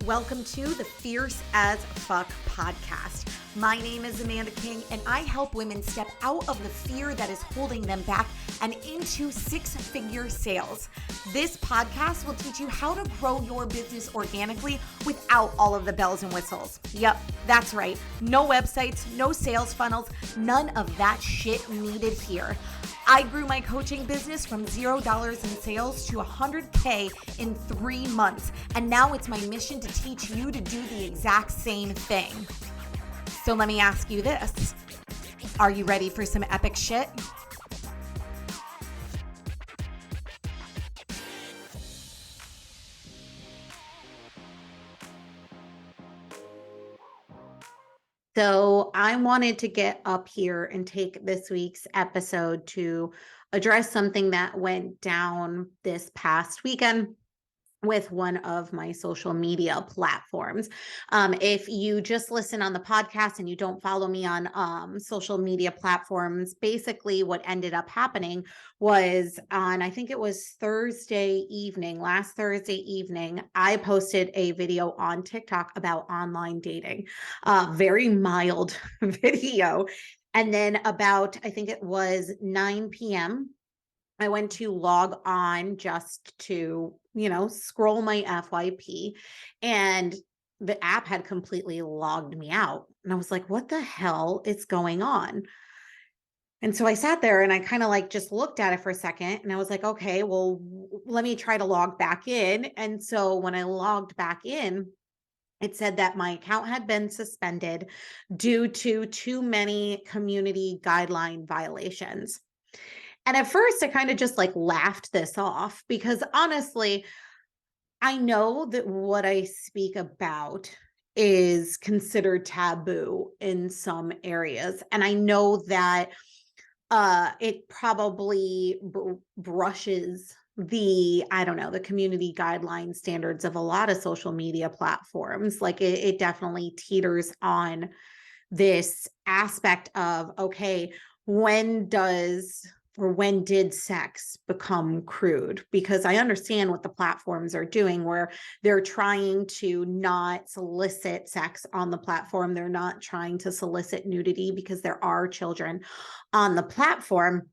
welcome to the Fierce as Fuck podcast. My name is Amanda King, and I help women step out of the fear that is holding them back and into six-figure sales. This podcast will teach you how to grow your business organically without all of the bells and whistles. Yep, that's right. No websites, no sales funnels, none of that shit needed here. I grew my coaching business from $0 in sales to $100K in 3 months. And now it's my mission to teach you to do the exact same thing. So let me ask you this. Are you ready for some epic shit? So I wanted to get up here and take this week's episode to address something that went down this past weekend with one of my social media platforms. If you just listen on the podcast and you don't follow me on social media platforms, basically what ended up happening was on, I think it was last Thursday evening, I posted a video on TikTok about online dating, very mild video. And then about, I think it was 9 p.m., I went to log on just to, scroll my FYP, and the app had completely logged me out. And I was like, what the hell is going on? And so I sat there and I kind of just looked at it for a second, and I was like, okay, well, let me try to log back in. And so when I logged back in, it said that my account had been suspended due to too many community guideline violations. And at first, I kind of just laughed this off because honestly, I know that what I speak about is considered taboo in some areas. And I know that it probably brushes the community guideline standards of a lot of social media platforms. It definitely teeters on this aspect of, okay, when did sex become crude? Because I understand what the platforms are doing, where they're trying to not solicit sex on the platform. They're not trying to solicit nudity because there are children on the platform.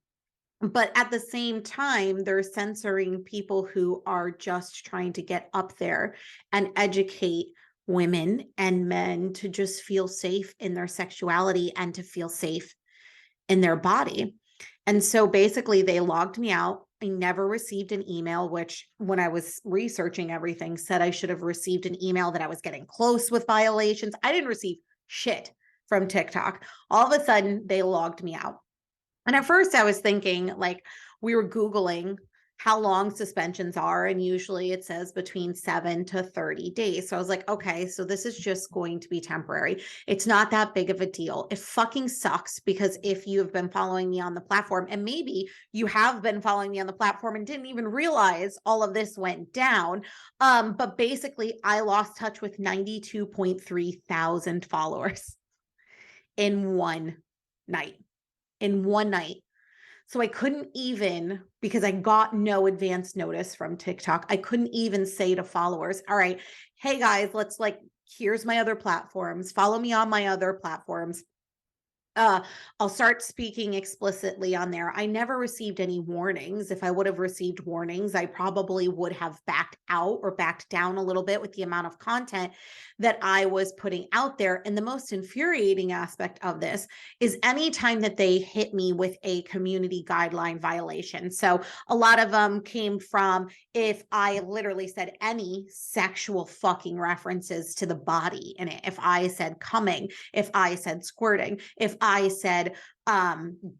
But at the same time, they're censoring people who are just trying to get up there and educate women and men to just feel safe in their sexuality and to feel safe in their body. And so basically they logged me out. I never received an email, which when I was researching everything said I should have received an email that I was getting close with violations. I didn't receive shit from TikTok. All of a sudden they logged me out. And at first I was thinking, we were Googling how long suspensions are, and usually it says between 7 to 30 days. So I was like, okay, so this is just going to be temporary. It's not that big of a deal. It fucking sucks, because if you have been following me on the platform, and maybe you have been following me on the platform and didn't even realize all of this went down. But basically I lost touch with 92.3 thousand followers in one night. So I couldn't even, because I got no advance notice from TikTok, I couldn't even say to followers, all right, hey guys, here's my other platforms. Follow me on my other platforms. I'll start speaking explicitly on there. I never received any warnings. If I would have received warnings, I probably would have backed out or backed down a little bit with the amount of content that I was putting out there. And the most infuriating aspect of this is anytime that they hit me with a community guideline violation. So a lot of them came from if I literally said any sexual fucking references to the body in it. If I said coming, if I said squirting, if I said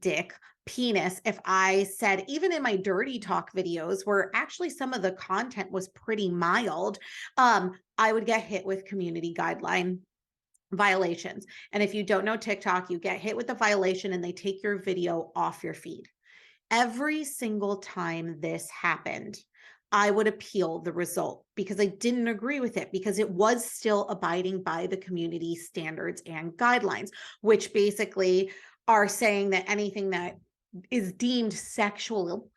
dick, penis, if I said, even in my dirty talk videos where actually some of the content was pretty mild, I would get hit with community guideline violations. And if you don't know TikTok, you get hit with the violation and they take your video off your feed. Every single time this happened, I would appeal the result because I didn't agree with it, because it was still abiding by the community standards and guidelines, which basically are saying that anything that is deemed sexual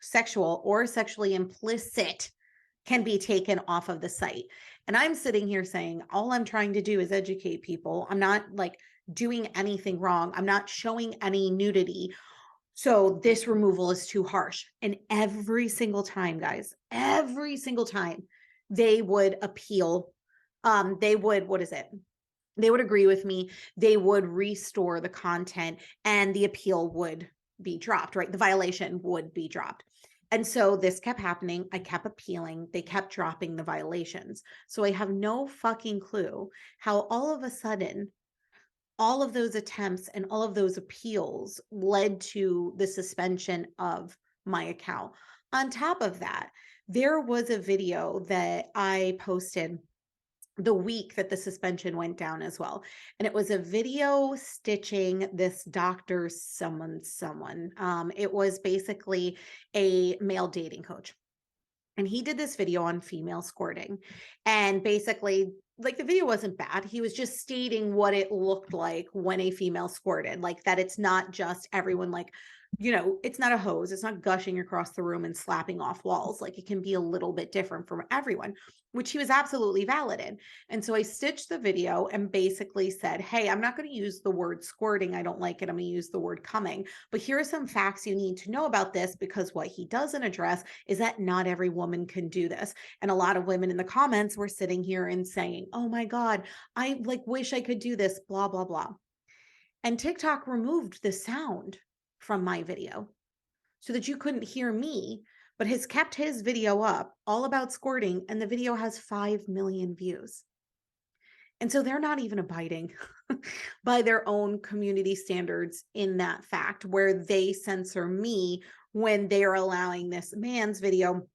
or sexually implicit can be taken off of the site. And I'm sitting here saying, all I'm trying to do is educate people. I'm not like doing anything wrong. I'm not showing any nudity. So this removal is too harsh. And every single time, guys, every single time they would appeal, they would, what is it? They would agree with me. They would restore the content and the appeal would be dropped, right? The violation would be dropped. And so this kept happening. I kept appealing. They kept dropping the violations. So I have no fucking clue how all of a sudden all of those attempts and all of those appeals led to the suspension of my account. On top of that, there was a video that I posted the week that the suspension went down as well. And it was a video stitching this doctor someone. It was basically a male dating coach. And he did this video on female squirting. And basically, like the video wasn't bad. He was just stating what it looked like when a female squirted, like that it's not just everyone like, it's not a hose. It's not gushing across the room and slapping off walls. Like it can be a little bit different from everyone, which he was absolutely valid in. And so I stitched the video and basically said, hey, I'm not going to use the word squirting. I don't like it. I'm going to use the word coming. But here are some facts you need to know about this, because what he doesn't address is that not every woman can do this. And a lot of women in the comments were sitting here and saying, oh my God, I like wish I could do this, blah, blah, blah. And TikTok removed the sound from my video so that you couldn't hear me, but has kept his video up all about squirting, and the video has 5 million views. And so they're not even abiding by their own community standards in that fact, where they censor me when they're allowing this man's video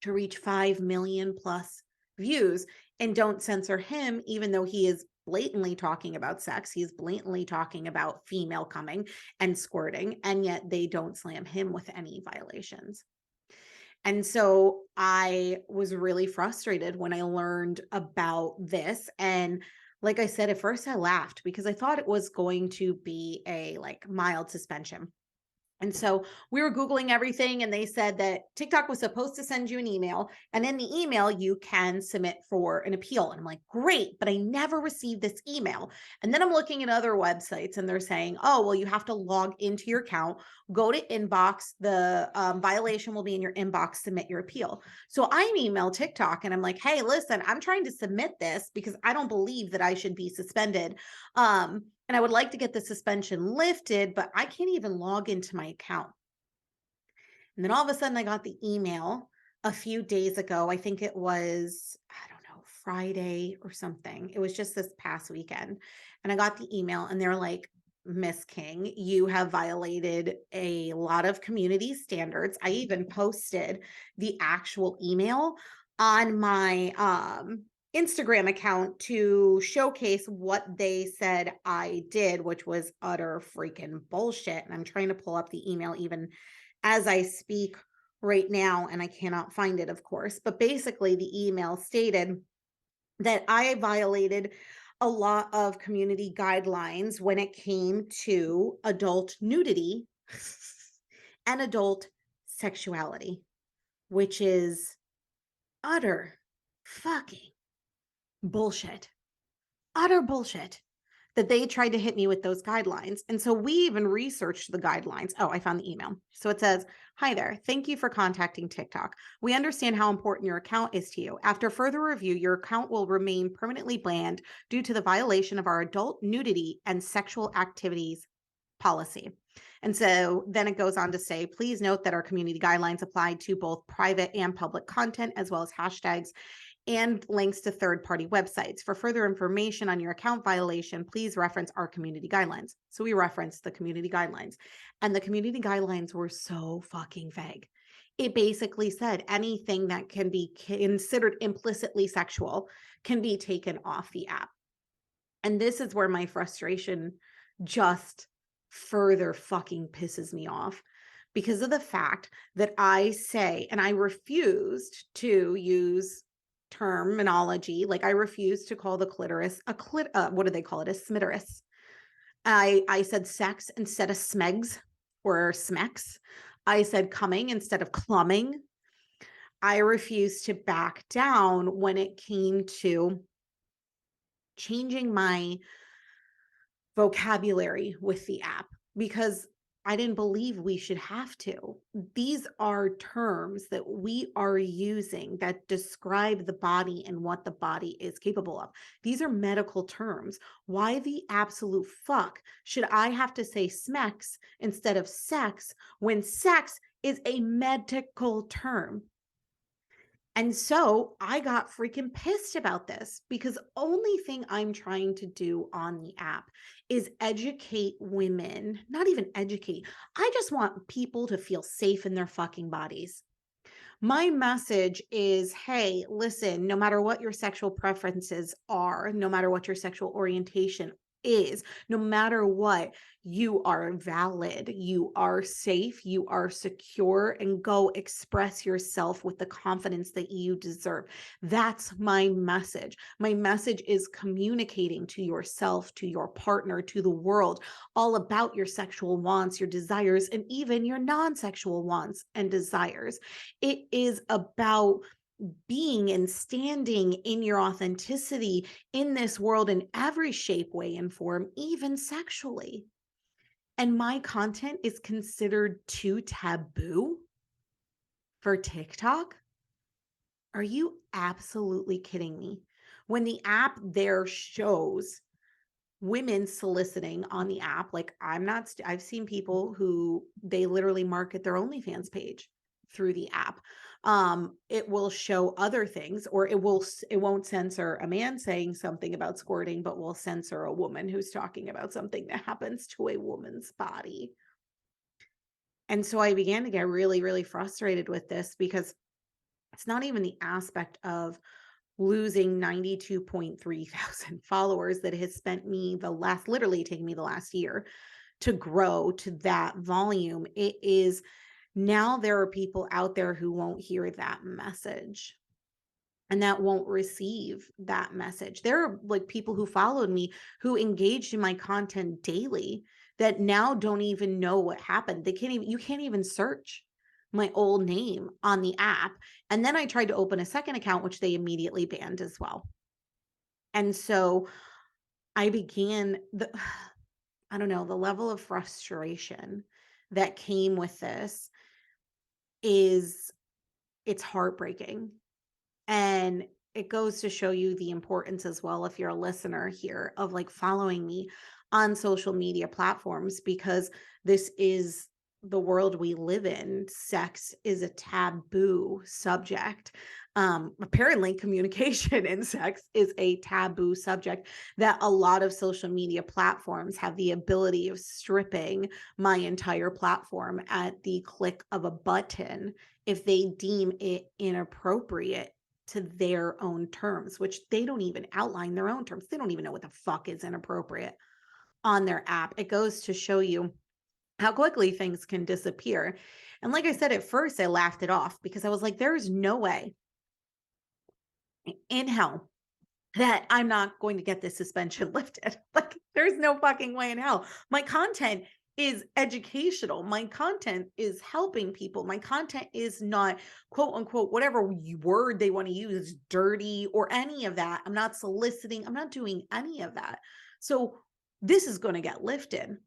to reach 5 million plus views and don't censor him, even though he is blatantly talking about sex. He's blatantly talking about female coming and squirting, and yet they don't slam him with any violations. And so I was really frustrated when I learned about this. And like I said, at first I laughed because I thought it was going to be a like mild suspension. And so we were Googling everything, and they said that TikTok was supposed to send you an email, and in the email you can submit for an appeal. And I'm like, great, but I never received this email. And then I'm looking at other websites and they're saying, oh, well, you have to log into your account, go to inbox, the violation will be in your inbox, submit your appeal. So I email TikTok and I'm like, hey, listen, I'm trying to submit this because I don't believe that I should be suspended. And I would like to get the suspension lifted, but I can't even log into my account. And then all of a sudden I got the email a few days ago. I think it was, I don't know, Friday or something. It was just this past weekend. And I got the email and they're like, Miss King, you have violated a lot of community standards. I even posted the actual email on my Instagram account to showcase what they said I did, which was utter freaking bullshit. And I'm trying to pull up the email even as I speak right now, and I cannot find it, of course. But basically, the email stated that I violated a lot of community guidelines when it came to adult nudity and adult sexuality, which is utter fucking bullshit, utter bullshit that they tried to hit me with those guidelines. And so we even researched the guidelines. Oh, I found the email. So it says, hi there. Thank you for contacting TikTok. We understand how important your account is to you. After further review, your account will remain permanently banned due to the violation of our adult nudity and sexual activities policy. And so then it goes on to say, please note that our community guidelines apply to both private and public content, as well as hashtags and links to third-party websites. For further information on your account violation, please reference our community guidelines. So we referenced the community guidelines, and the community guidelines were so fucking vague. It basically said anything that can be considered implicitly sexual can be taken off the app. And this is where my frustration just further fucking pisses me off, because of the fact that I say, and I refused to use terminology, like I refuse to call the clitoris a what do they call it? A smitoris. I said sex instead of smegs or smex. I said coming instead of clumming. I refused to back down when it came to changing my vocabulary with the app because I didn't believe we should have to. These are terms that we are using that describe the body and what the body is capable of. These are medical terms. Why the absolute fuck should I have to say smex instead of sex when sex is a medical term? And so I got freaking pissed about this because only thing I'm trying to do on the app is educate women, not even educate. I just want people to feel safe in their fucking bodies. My message is, hey, listen, no matter what your sexual preferences are, no matter what your sexual orientation is, no matter what, you are valid, you are safe, you are secure, and go express yourself with the confidence that you deserve. That's my message. My message is communicating to yourself, to your partner, to the world, all about your sexual wants, your desires, and even your non-sexual wants and desires. It is about being and standing in your authenticity in this world in every shape, way, and form, even sexually. And my content is considered too taboo for TikTok? Are you absolutely kidding me? When the app there shows women soliciting on the app, like I've seen people who they literally market their OnlyFans page through the app. It will show other things, or it won't censor a man saying something about squirting, but will censor a woman who's talking about something that happens to a woman's body. And so I began to get really, really frustrated with this because it's not even the aspect of losing 92.3 thousand followers that has spent me literally taken me the last year to grow to that volume. It is now there are people out there who won't hear that message and that won't receive that message. There are like people who followed me who engaged in my content daily that now don't even know what happened. You can't even search my old name on the app. And then I tried to open a second account, which they immediately banned as well. And so I began I don't know, the level of frustration that came with this it's heartbreaking. And it goes to show you the importance as well, if you're a listener here, of like following me on social media platforms, because this is the world we live in. Sex is a taboo subject. Apparently, communication in sex is a taboo subject that a lot of social media platforms have the ability of stripping my entire platform at the click of a button if they deem it inappropriate to their own terms, which they don't even outline their own terms. They don't even know what the fuck is inappropriate on their app. It goes to show you how quickly things can disappear. And like I said, at first I laughed it off because I was like, there's no way in hell that I'm not going to get this suspension lifted. Like, there's no fucking way in hell. My content is educational. My content is helping people. My content is not, quote unquote, whatever word they want to use, dirty or any of that. I'm not soliciting. I'm not doing any of that. So this is going to get lifted.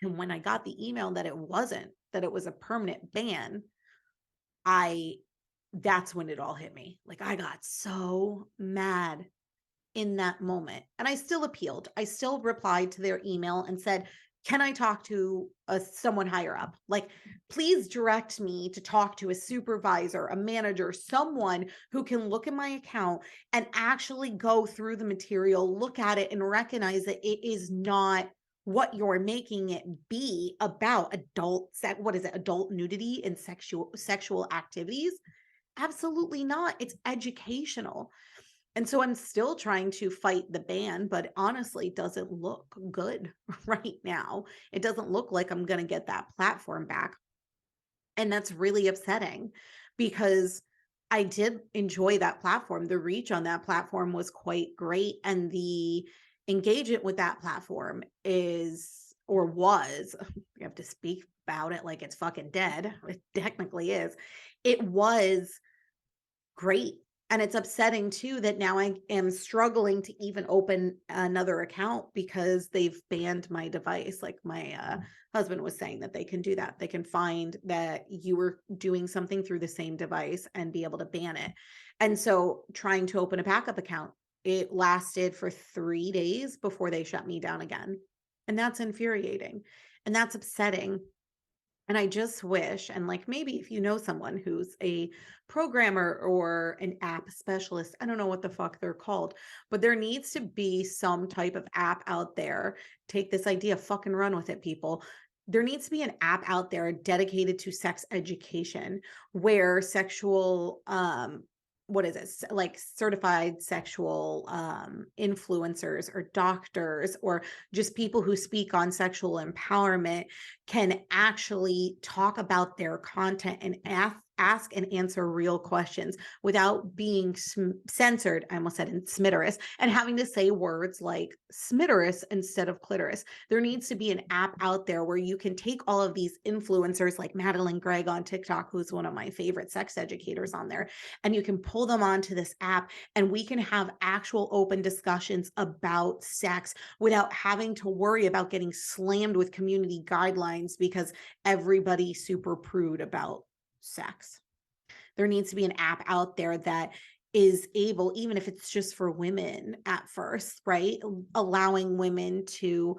And when I got the email that it wasn't, that it was a permanent ban, that's when it all hit me. Like, I got so mad in that moment. And I still appealed. I still replied to their email and said, can I talk to someone higher up? Like, please direct me to talk to a supervisor, a manager, someone who can look at my account and actually go through the material, look at it, and recognize that it is not what you're making it be about adult nudity and sexual activities. Absolutely not. It's educational. And so I'm still trying to fight the ban, but honestly, it doesn't look good right now. It doesn't look like I'm going to get that platform back. And that's really upsetting because I did enjoy that platform. The reach on that platform was quite great. And the engagement with that platform is or was, you have to speak about it like it's fucking dead. It technically is. It was great. And it's upsetting too that now I am struggling to even open another account because they've banned my device. Like my husband was saying that they can do that. They can find that you were doing something through the same device and be able to ban it. And so trying to open a backup account, it lasted for 3 days before they shut me down again. And that's infuriating. And that's upsetting. And I just wish, and like maybe if you know someone who's a programmer or an app specialist, I don't know what the fuck they're called, but there needs to be some type of app out there. Take this idea, fucking run with it, people. There needs to be an app out there dedicated to sex education where sexual what is it, like certified sexual influencers or doctors or just people who speak on sexual empowerment can actually talk about their content and ask and answer real questions without being censored. I almost said smitterous, and having to say words like smitterous instead of clitoris. There needs to be an app out there where you can take all of these influencers like Madeline Gregg on TikTok, who's one of my favorite sex educators on there, and you can pull them onto this app and we can have actual open discussions about sex without having to worry about getting slammed with community guidelines because everybody's super prude about sex. There needs to be an app out there that is able, even if it's just for women at first, right? Allowing women to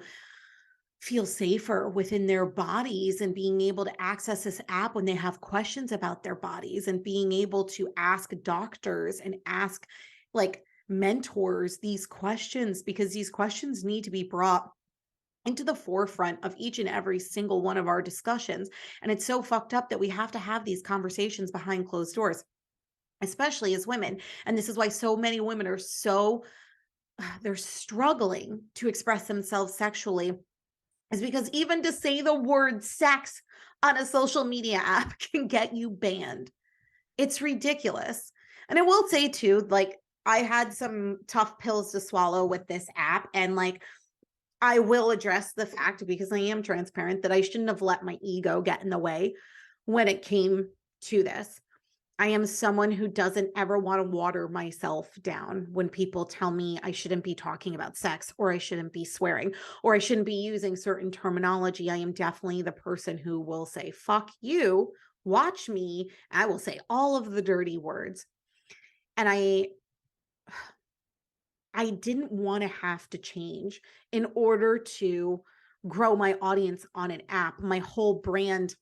feel safer within their bodies and being able to access this app when they have questions about their bodies and being able to ask doctors and ask like mentors these questions, because these questions need to be brought into the forefront of each and every single one of our discussions. And it's so fucked up that we have to have these conversations behind closed doors, especially as women. And this is why so many women are they're struggling to express themselves sexually, is because even to say the word sex on a social media app can get you banned. It's ridiculous. And I will say too, like I had some tough pills to swallow with this app, and like I will address the fact, because I am transparent, that I shouldn't have let my ego get in the way when it came to this. I am someone who doesn't ever want to water myself down when people tell me I shouldn't be talking about sex, or I shouldn't be swearing, or I shouldn't be using certain terminology. I am definitely the person who will say, fuck you, watch me. I will say all of the dirty words. And I didn't want to have to change in order to grow my audience on an app. My whole brand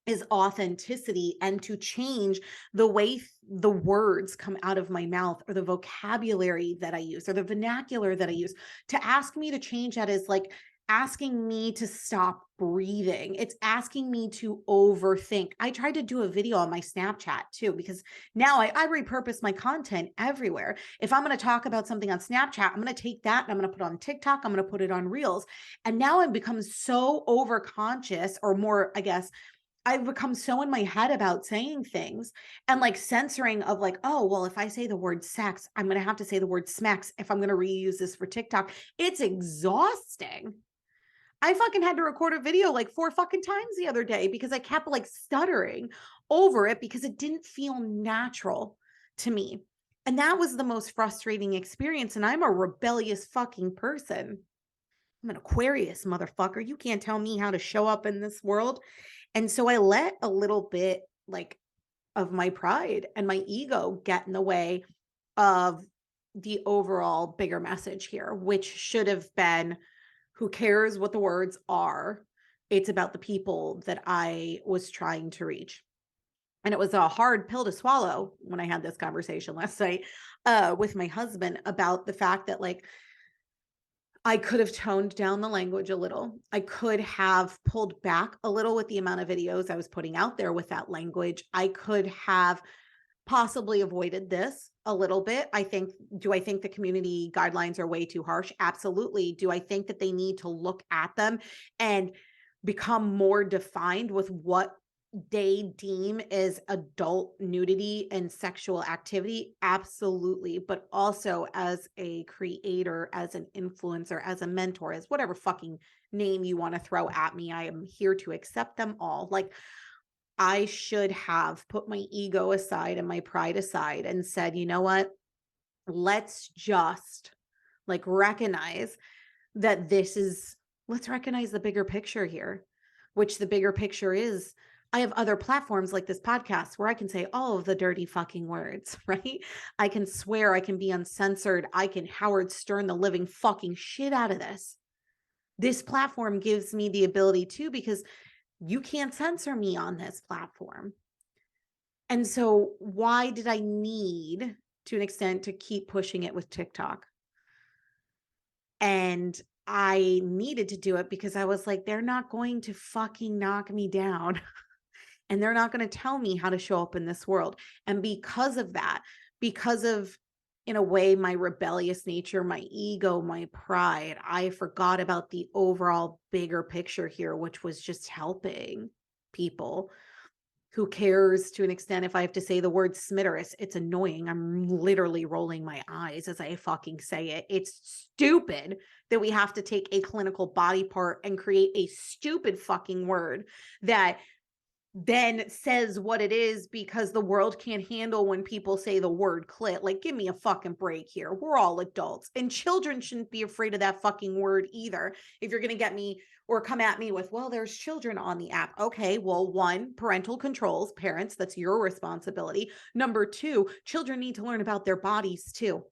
is authenticity, and to change the way the words come out of my mouth or the vocabulary that I use or the vernacular that I use, to ask me to change that is like asking me to stop breathing. It's asking me to overthink. I tried to do a video on my Snapchat too, because now I repurpose my content everywhere. If I'm going to talk about something on Snapchat, I'm going to take that and I'm going to put it on TikTok. I'm going to put it on Reels. And now I've become so overconscious, or more, I guess, I've become so in my head about saying things and like censoring of like, oh, well, if I say the word sex, I'm going to have to say the word smacks if I'm going to reuse this for TikTok. It's exhausting. I fucking had to record a video like 4 fucking times the other day because I kept like stuttering over it because it didn't feel natural to me. And that was the most frustrating experience. And I'm a rebellious fucking person. I'm an Aquarius, motherfucker. You can't tell me how to show up in this world. And so I let a little bit like of my pride and my ego get in the way of the overall bigger message here, which should have been, who cares what the words are? It's about the people that I was trying to reach. And it was a hard pill to swallow when I had this conversation last night with my husband about the fact that like I could have toned down the language a little. I could have pulled back a little with the amount of videos I was putting out there with that language. I could have possibly avoided this a little bit. Do I think the community guidelines are way too harsh? Absolutely. Do I think that they need to look at them and become more defined with what they deem as adult nudity and sexual activity? Absolutely. But also as a creator, as an influencer, as a mentor, as whatever fucking name you want to throw at me. I am here to accept them all. Like, I should have put my ego aside and my pride aside and said, you know what? Let's just like recognize that let's recognize the bigger picture here, which the bigger picture is I have other platforms like this podcast where I can say all of the dirty fucking words, right? I can swear, I can be uncensored, I can Howard Stern the living fucking shit out of this. This platform gives me the ability to, because you can't censor me on this platform. And so why did I need, to an extent, to keep pushing it with TikTok? And I needed to do it because I was like, they're not going to fucking knock me down and they're not going to tell me how to show up in this world. And because of that, because of, in a way, my rebellious nature, my ego, my pride, I forgot about the overall bigger picture here, which was just helping people. Who cares, to an extent, if I have to say the word smiterous? It's annoying. I'm literally rolling my eyes as I fucking say it. It's stupid that we have to take a clinical body part and create a stupid fucking word that then says what it is, because the world can't handle when people say the word clit. Like, give me a fucking break here. We're all adults, and children shouldn't be afraid of that fucking word either. If you're going to get me or come at me with, well, there's children on the app. Okay, well, one, parental controls, parents, that's your responsibility. Number two, children need to learn about their bodies too.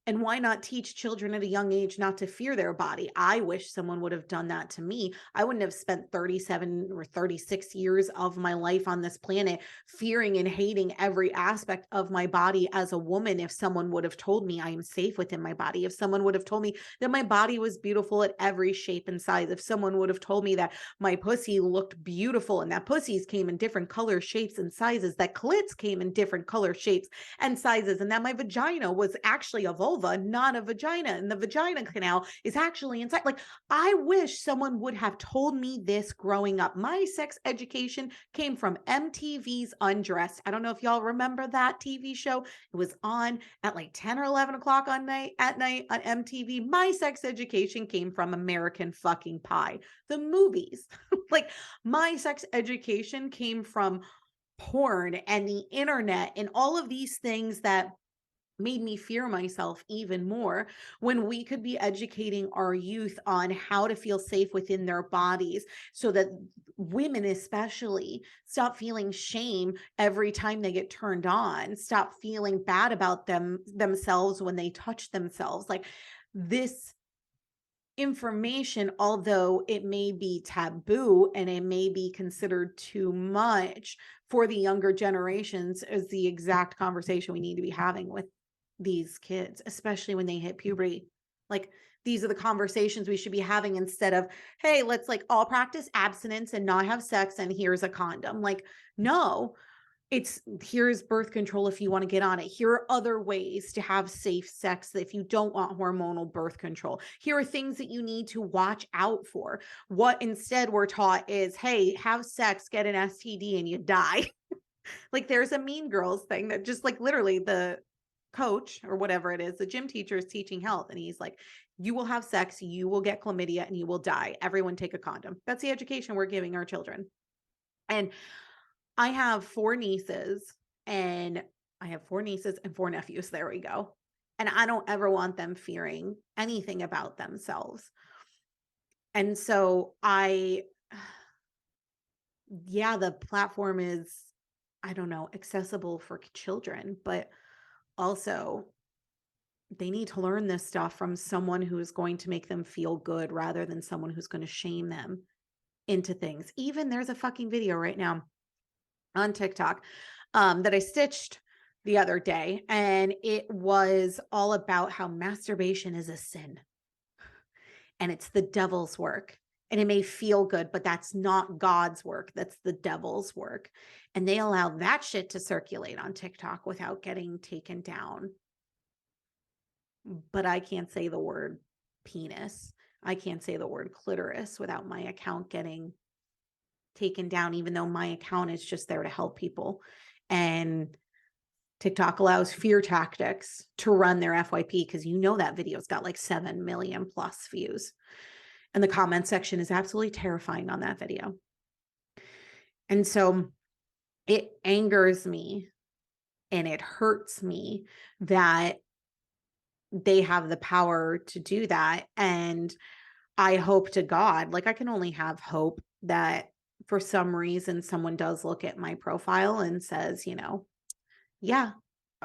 And why not teach children at a young age not to fear their body? I wish someone would have done that to me. I wouldn't have spent 37 or 36 years of my life on this planet fearing and hating every aspect of my body as a woman if someone would have told me I am safe within my body, if someone would have told me that my body was beautiful at every shape and size, if someone would have told me that my pussy looked beautiful and that pussies came in different colors, shapes, and sizes, that clits came in different colors, shapes, and sizes, and that my vagina was actually a vulva, not a vagina, and the vagina canal is actually inside. Like, I wish someone would have told me this growing up. My sex education came from MTV's Undressed. I don't know if y'all remember that TV show. It was on at like 10 or 11 o'clock at night on MTV. My sex education came from American fucking Pie, the movies. Like, my sex education came from porn and the internet and all of these things that made me fear myself even more, when we could be educating our youth on how to feel safe within their bodies, so that women especially stop feeling shame every time they get turned on, stop feeling bad about themselves when they touch themselves. Like, this information, although it may be taboo and it may be considered too much for the younger generations, is the exact conversation we need to be having with these kids, especially when they hit puberty. Like, these are the conversations we should be having, instead of, hey, let's like all practice abstinence and not have sex and here's a condom. Like, no, it's, here's birth control if you want to get on it. Here are other ways to have safe sex if you don't want hormonal birth control. Here are things that you need to watch out for. What instead we're taught is, hey, have sex, get an STD, and you die. Like, there's a Mean Girls thing that just like literally the coach or whatever it is, the gym teacher is teaching health, and he's like, you will have sex, you will get chlamydia, and you will die. Everyone take a condom. That's the education we're giving our children. And I have four nieces and four nephews. There we go. And I don't ever want them fearing anything about themselves. And so the platform is, I don't know, accessible for children, but also they need to learn this stuff from someone who is going to make them feel good rather than someone who's going to shame them into things. Even there's a fucking video right now on TikTok that I stitched the other day, and it was all about how masturbation is a sin and it's the devil's work. And it may feel good, but that's not God's work. That's the devil's work. And they allow that shit to circulate on TikTok without getting taken down. But I can't say the word penis. I can't say the word clitoris without my account getting taken down, even though my account is just there to help people. And TikTok allows fear tactics to run their FYP, because you know that video's got like 7 million plus views. And the comment section is absolutely terrifying on that video. And so it angers me and it hurts me that they have the power to do that. And I hope to God, like I can only have hope that for some reason someone does look at my profile and says, yeah,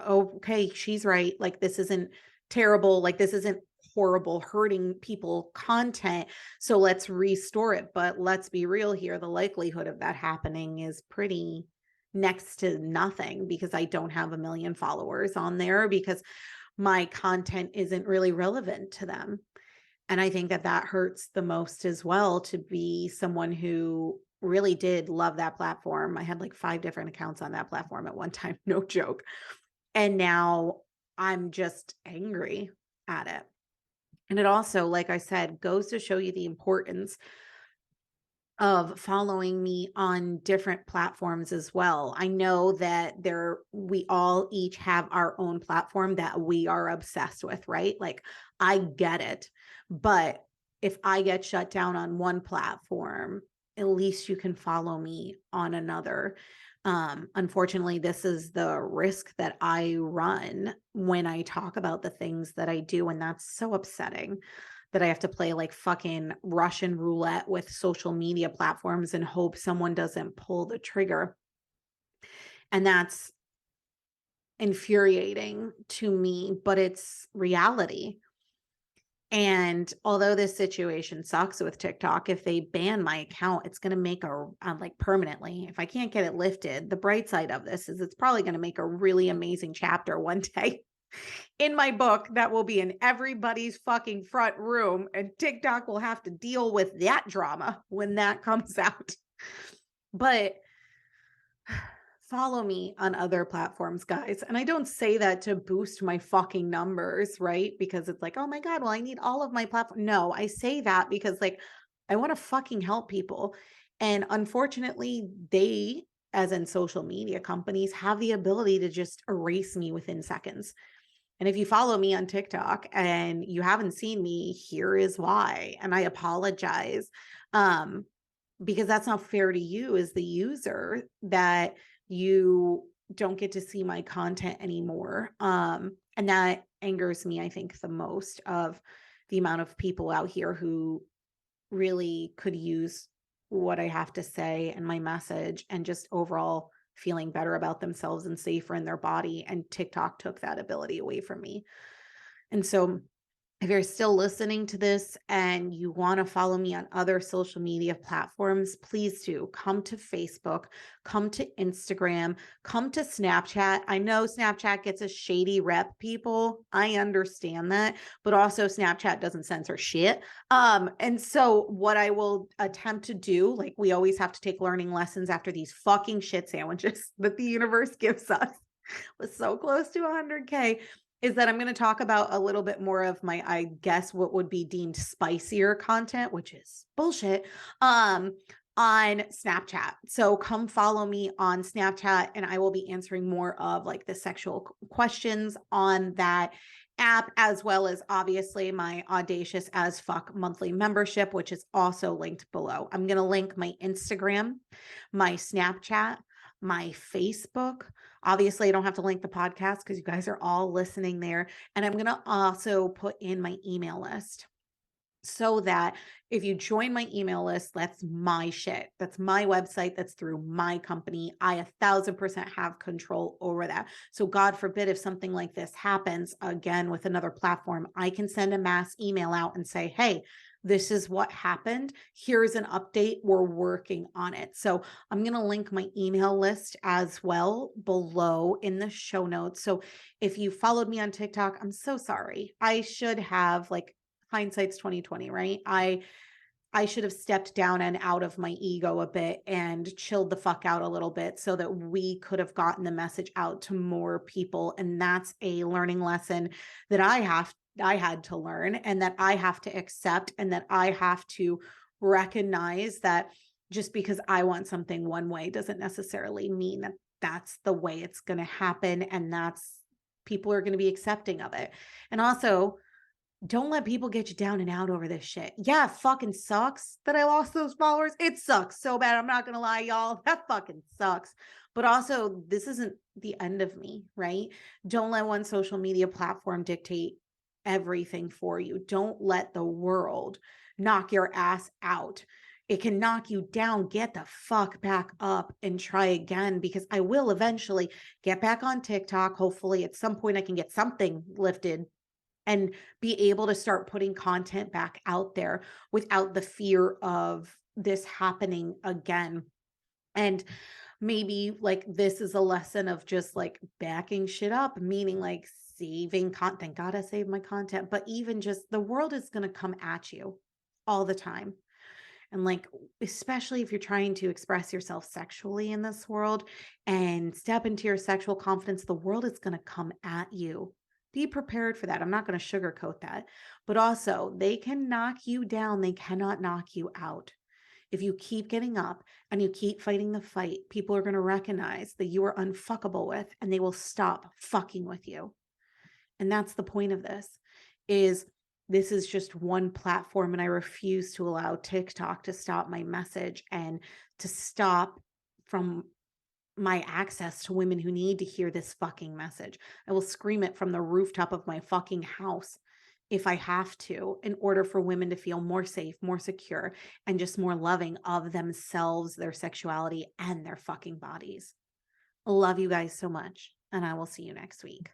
okay, she's right. Like this isn't terrible. Like this isn't horrible, hurting people content. So let's restore it. But let's be real here. The likelihood of that happening is pretty next to nothing because I don't have a million followers on there because my content isn't really relevant to them. And I think that that hurts the most as well, to be someone who really did love that platform. I had like 5 different accounts on that platform at one time, no joke. And now I'm just angry at it. And it also, like I said, goes to show you the importance of following me on different platforms as well. I know that we all each have our own platform that we are obsessed with, right? Like I get it. But if I get shut down on one platform, at least you can follow me on another. Unfortunately, this is the risk that I run when I talk about the things that I do. And that's so upsetting that I have to play like fucking Russian roulette with social media platforms and hope someone doesn't pull the trigger. And that's infuriating to me, but it's reality. And although this situation sucks with TikTok, if they ban my account, it's going to make like permanently, if I can't get it lifted, the bright side of this is it's probably going to make a really amazing chapter one day in my book that will be in everybody's fucking front room, and TikTok will have to deal with that drama when that comes out. But follow me on other platforms, guys. And I don't say that to boost my fucking numbers, right? Because it's like, oh my God, well, I need all of my platform. No, I say that because like, I want to fucking help people. And unfortunately, they, as in social media companies, have the ability to just erase me within seconds. And if you follow me on TikTok and you haven't seen me, here is why. And I apologize. Because that's not fair to you as the user, that you don't get to see my content anymore. And that angers me, I think, the most, of the amount of people out here who really could use what I have to say and my message and just overall feeling better about themselves and safer in their body. And TikTok took that ability away from me. And so if you're still listening to this and you want to follow me on other social media platforms, please do come to Facebook, come to Instagram, come to Snapchat. I know Snapchat gets a shady rep, people. I understand that, but also Snapchat doesn't censor shit. And so what I will attempt to do, like we always have to take learning lessons after these fucking shit sandwiches that the universe gives us. Was so close to 100K, is that I'm going to talk about a little bit more of my, I guess, what would be deemed spicier content, which is bullshit, on Snapchat. So come follow me on Snapchat and I will be answering more of like the sexual questions on that app, as well as obviously my Audacious as Fuck monthly membership, which is also linked below. I'm going to link my Instagram, my Snapchat, my Facebook. Obviously, I don't have to link the podcast because you guys are all listening there. And I'm going to also put in my email list, so that if you join my email list, that's my shit. That's my website. That's through my company. I 1,000% have control over that. So God forbid if something like this happens again with another platform, I can send a mass email out and say, hey, this is what happened. Here's an update. We're working on it. So I'm going to link my email list as well below in the show notes. So if you followed me on TikTok, I'm so sorry. I should have, like, hindsight's 2020, right? I should have stepped down and out of my ego a bit and chilled the fuck out a little bit so that we could have gotten the message out to more people. And that's a learning lesson that I had to learn, and that I have to accept, and that I have to recognize that just because I want something one way doesn't necessarily mean that that's the way it's going to happen, and that's, people are going to be accepting of it. And also, don't let people get you down and out over this shit. Yeah, it fucking sucks that I lost those followers. It sucks so bad. I'm not going to lie, y'all. That fucking sucks. But also, this isn't the end of me, right? Don't let one social media platform dictate everything for you. Don't let the world knock your ass out. It can knock you down. Get the fuck back up and try again, because I will eventually get back on TikTok. Hopefully, at some point, I can get something lifted and be able to start putting content back out there without the fear of this happening again. And maybe like this is a lesson of just like backing shit up, meaning like saving content. Gotta save my content. But even just the world is going to come at you all the time. And like, especially if you're trying to express yourself sexually in this world and step into your sexual confidence, the world is going to come at you. Be prepared for that. I'm not going to sugarcoat that. But also, they can knock you down. They cannot knock you out. If you keep getting up and you keep fighting the fight, people are going to recognize that you are unfuckable with, and they will stop fucking with you. And that's the point of this is just one platform, and I refuse to allow TikTok to stop my message and to stop from my access to women who need to hear this fucking message. I will scream it from the rooftop of my fucking house if I have to, in order for women to feel more safe, more secure, and just more loving of themselves, their sexuality, and their fucking bodies. I love you guys so much, and I will see you next week.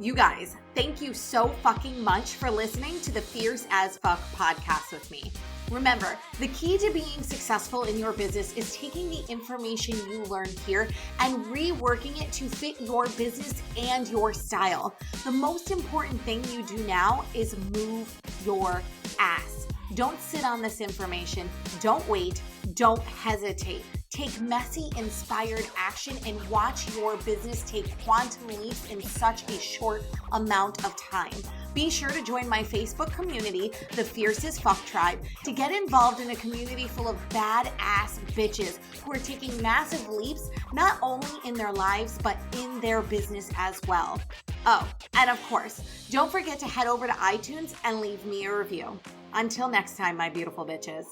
You guys, thank you so fucking much for listening to the Fierce as Fuck podcast with me. Remember, the key to being successful in your business is taking the information you learn here and reworking it to fit your business and your style. The most important thing you do now is move your ass. Don't sit on this information. Don't wait. Don't hesitate. Take messy, inspired action and watch your business take quantum leaps in such a short amount of time. Be sure to join my Facebook community, the Fierce as Fuck Tribe, to get involved in a community full of badass bitches who are taking massive leaps, not only in their lives, but in their business as well. Oh, and of course, don't forget to head over to iTunes and leave me a review. Until next time, my beautiful bitches.